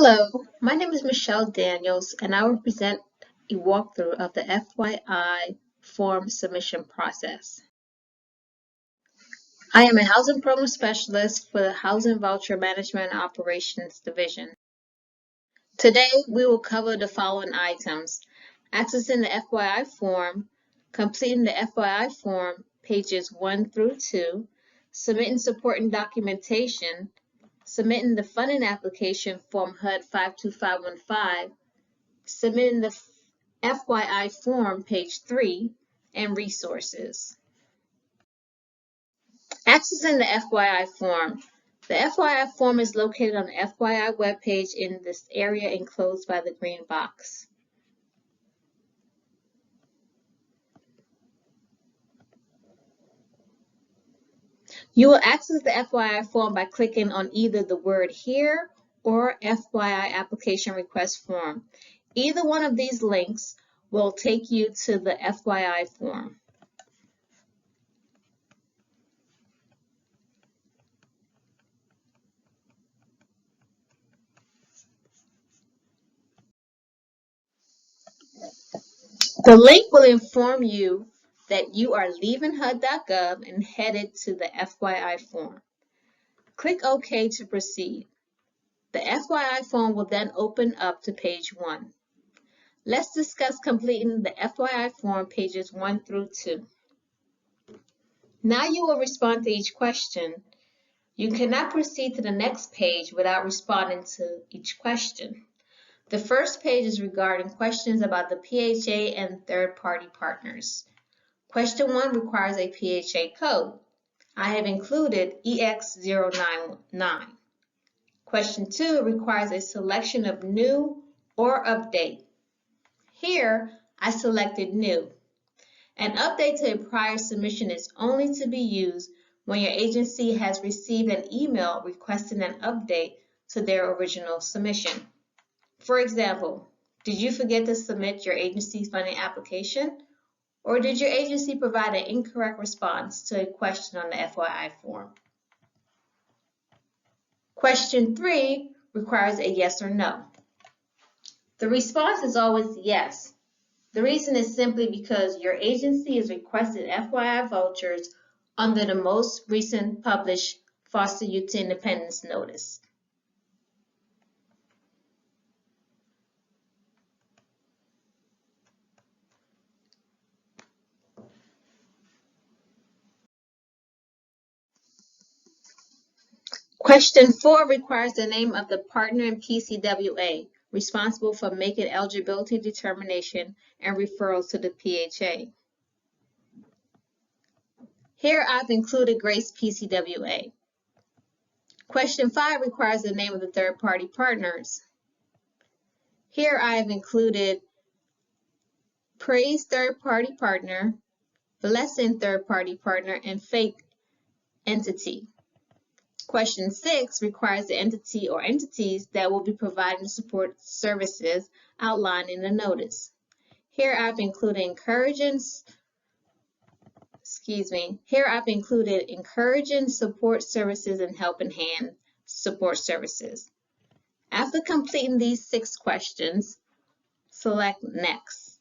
Hello, my name is Michelle Daniels, and I will present a walkthrough of the FYI form submission process. I am a housing program specialist for the Housing Voucher Management and Operations Division. Today, we will cover the following items: accessing the FYI form, completing the FYI form pages 1 through 2, submitting supporting documentation, submitting the funding application form HUD 52515, submitting the FYI form, page 3, and resources. Accessing the FYI form. The FYI form is located on the FYI webpage in this area enclosed by the green box. You will access the FYI form by clicking on either the word Here or FYI Application Request Form. Either one of these links will take you to the FYI form. The link will inform you that you are leaving HUD.gov and headed to the FYI form. Click OK to proceed. The FYI form will then open up to page 1. Let's discuss completing the FYI form pages 1 through 2. Now you will respond to each question. You cannot proceed to the next page without responding to each question. The first page is regarding questions about the PHA and third-party partners. Question 1 requires a PHA code. I have included EX099. Question 2 requires a selection of new or update. Here, I selected new. An update to a prior submission is only to be used when your agency has received an email requesting an update to their original submission. For example, did you forget to submit your agency's funding application? Or did your agency provide an incorrect response to a question on the FYI form? Question 3 requires a yes or no. The response is always yes. The reason is simply because your agency is requesting FYI vouchers under the most recent published Foster Youth to Independence Notice. Question 4 requires the name of the partner in PCWA responsible for making eligibility determination and referrals to the PHA. Here I've included Grace PCWA. Question 5 requires the name of the third-party partners. Here I have included Praise third-party partner, Blessing third-party partner, and Faith entity. Question 6 requires the entity or entities that will be providing support services outlined in the notice. Here I've included encouraging support services and helping hand support services. After completing these 6 questions, select Next.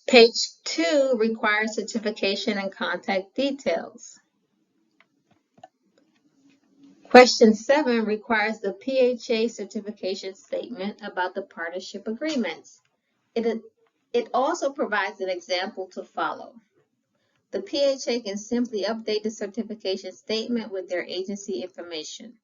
Page 2 requires certification and contact details. Question 7 requires the PHA certification statement about the partnership agreements. It also provides an example to follow. The PHA can simply update the certification statement with their agency information.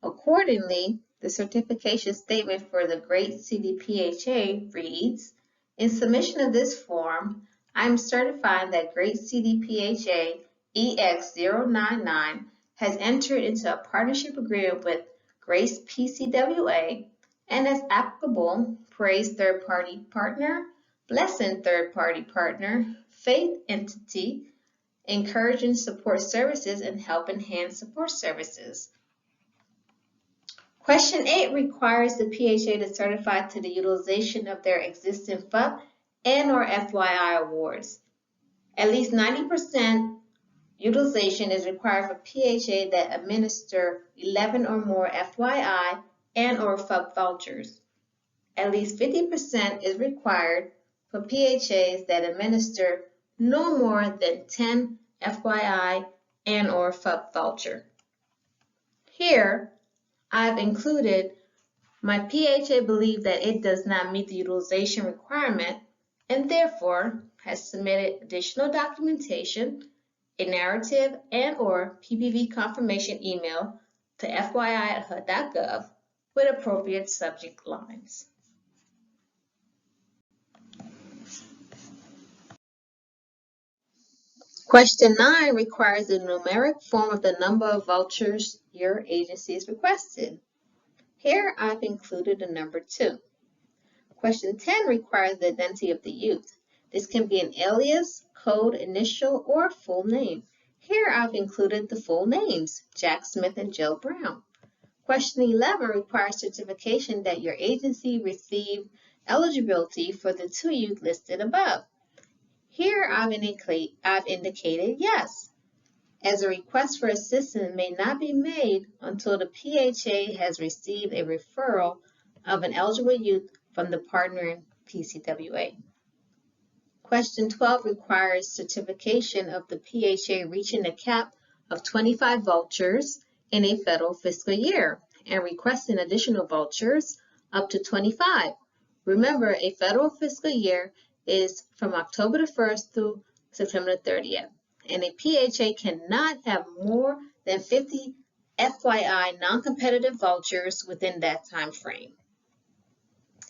Accordingly, the certification statement for the Great City PHA reads, in submission of this form, I am certifying that Great City PHA EX099 has entered into a partnership agreement with Grace PCWA and as applicable, Praise third-party partner, Blessing third-party partner, Faith entity, encouraging support services, and helping hand support services. Question 8 requires the PHA to certify to the utilization of their existing FUP and/or FYI awards. At least 90% utilization is required for PHA that administer 11 or more FYI and/or FUB vouchers. At least 50% is required for PHAs that administer no more than 10 FYI and/or FUB voucher. Here, I've included my PHA believe that it does not meet the utilization requirement and therefore has submitted additional documentation, a narrative and/or PPV confirmation email to FYI@HUD.gov with appropriate subject lines. Question 9 requires the numeric form of the number of vouchers your agency is requested. Here I've included the number 2. Question 10 requires the identity of the youth. This can be an alias, code, initial, or full name. Here I've included the full names, Jack Smith and Joe Brown. Question 11 requires certification that your agency received eligibility for the 2 youth listed above. Here I've indicated yes, as a request for assistance may not be made until the PHA has received a referral of an eligible youth from the partnering PCWA. Question 12 requires certification of the PHA reaching the cap of 25 vouchers in a federal fiscal year and requesting additional vouchers up to 25. Remember, a federal fiscal year is from October the 1st through September the 30th, and a PHA cannot have more than 50 FYI non-competitive vouchers within that time frame.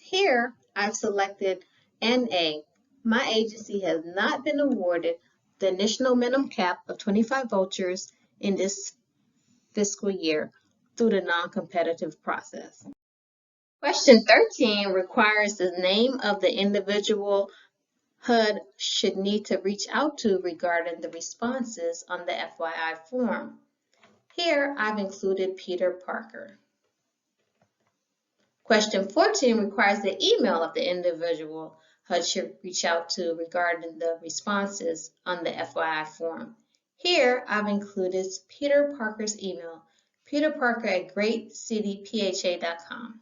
Here, I've selected NA. My agency has not been awarded the initial minimum cap of 25 vouchers in this fiscal year through the non-competitive process. Question 13 requires the name of the individual HUD should need to reach out to regarding the responses on the FYI form. Here, I've included Peter Parker. Question 14 requires the email of the individual HUD should reach out to regarding the responses on the FYI form. Here, I've included Peter Parker's email, peterparker@greatcitypha.com.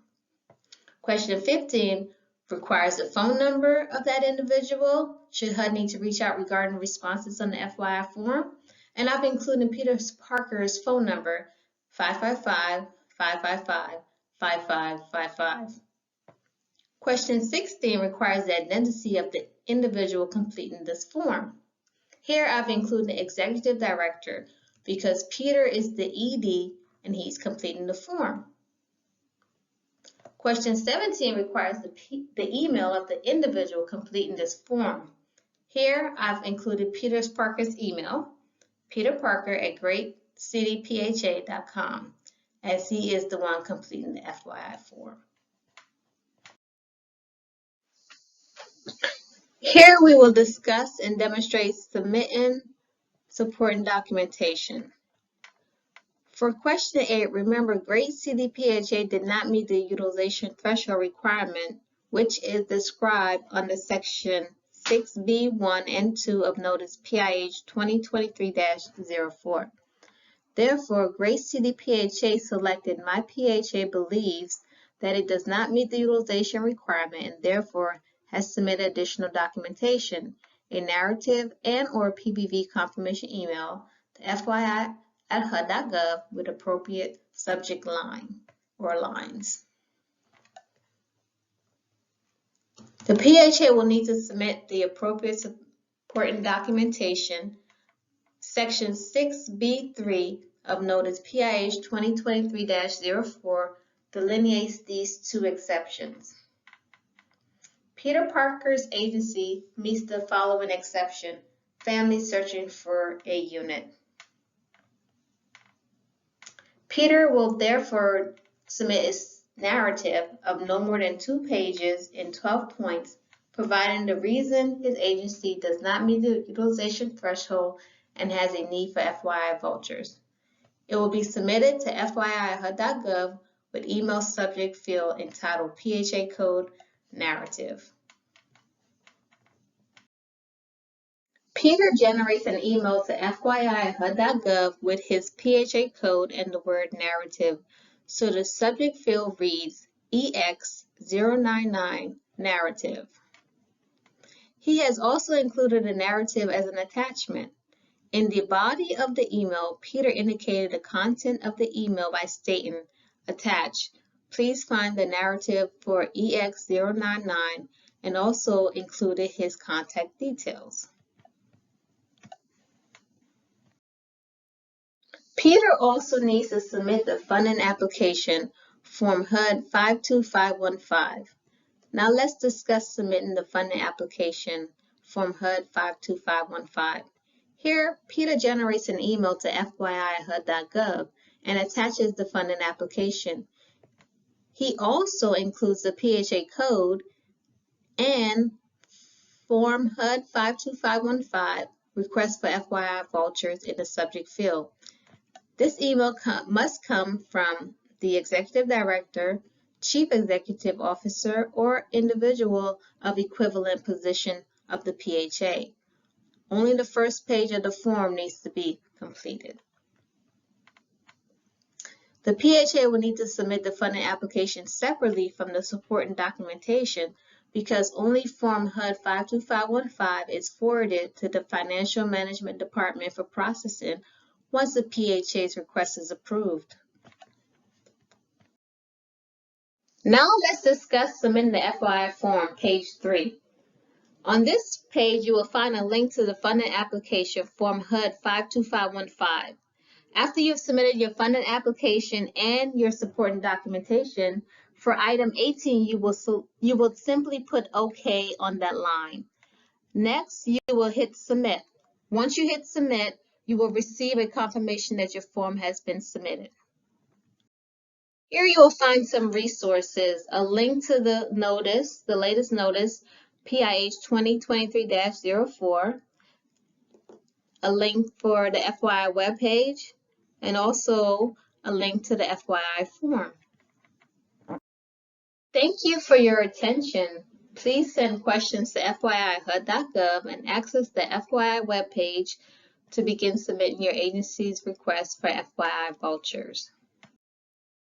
Question 15 requires the phone number of that individual should HUD need to reach out regarding responses on the FYI form. And I've included Peter Parker's phone number, 555-555-5555. Question 16 requires the identity of the individual completing this form. Here I've included the executive director because Peter is the ED and he's completing the form. Question 17 requires the email of the individual completing this form. Here I've included Peter Parker's email, peterparker@greatcitypha.com, as he is the one completing the FYI form. Here we will discuss and demonstrate submitting supporting documentation. For question 8, remember Great City PHA did not meet the utilization threshold requirement, which is described under section 6B1 and 2 of Notice PIH 2023-04. Therefore, Great City PHA selected My PHA believes that it does not meet the utilization requirement and therefore has submitted additional documentation, a narrative and/or PBV confirmation email to FYI@HUD.gov with appropriate subject line or lines. The PHA will need to submit the appropriate supporting documentation. Section 6B3 of Notice PIH 2023-04 delineates these 2 exceptions. Peter Parker's agency meets the following exception: family searching for a unit. Peter will therefore submit his narrative of no more than 2 pages in 12 points, providing the reason his agency does not meet the utilization threshold and has a need for FYI vouchers. It will be submitted to FYI@HUD.gov with email subject field entitled PHA Code Narrative. Peter generates an email to FYI@HUD.gov with his PHA code and the word narrative So the subject field reads EX099 narrative. He has also included the narrative as an attachment. In the body of the email, Peter indicated the content of the email by stating, attached, please find the narrative for EX099, and also included his contact details. Peter also needs to submit the funding application, Form HUD 52515. Now let's discuss submitting the funding application, Form HUD 52515. Here, Peter generates an email to FYI.HUD.gov and attaches the funding application. He also includes the PHA code and Form HUD 52515, request for FYI vouchers in the subject field. This email must come from the Executive Director, Chief Executive Officer, or individual of equivalent position of the PHA. Only the first page of the form needs to be completed. The PHA will need to submit the funding application separately from the supporting documentation because only Form HUD 52515 is forwarded to the Financial Management Department for processing once the PHA's request is approved. Now let's discuss submitting the FYI form, page 3. On this page, you will find a link to the funding application, Form HUD 52515. After you've submitted your funding application and your supporting documentation, for item 18, you will simply put OK on that line. Next, you will hit Submit. Once you hit Submit, you will receive a confirmation that your form has been submitted. Here you will find some resources, a link to the notice, the latest notice, PIH 2023-04, a link for the FYI webpage, and also a link to the FYI form. Thank you for your attention. Please send questions to FYI.HUD.gov and access the FYI webpage to begin submitting your agency's request for FYI vouchers.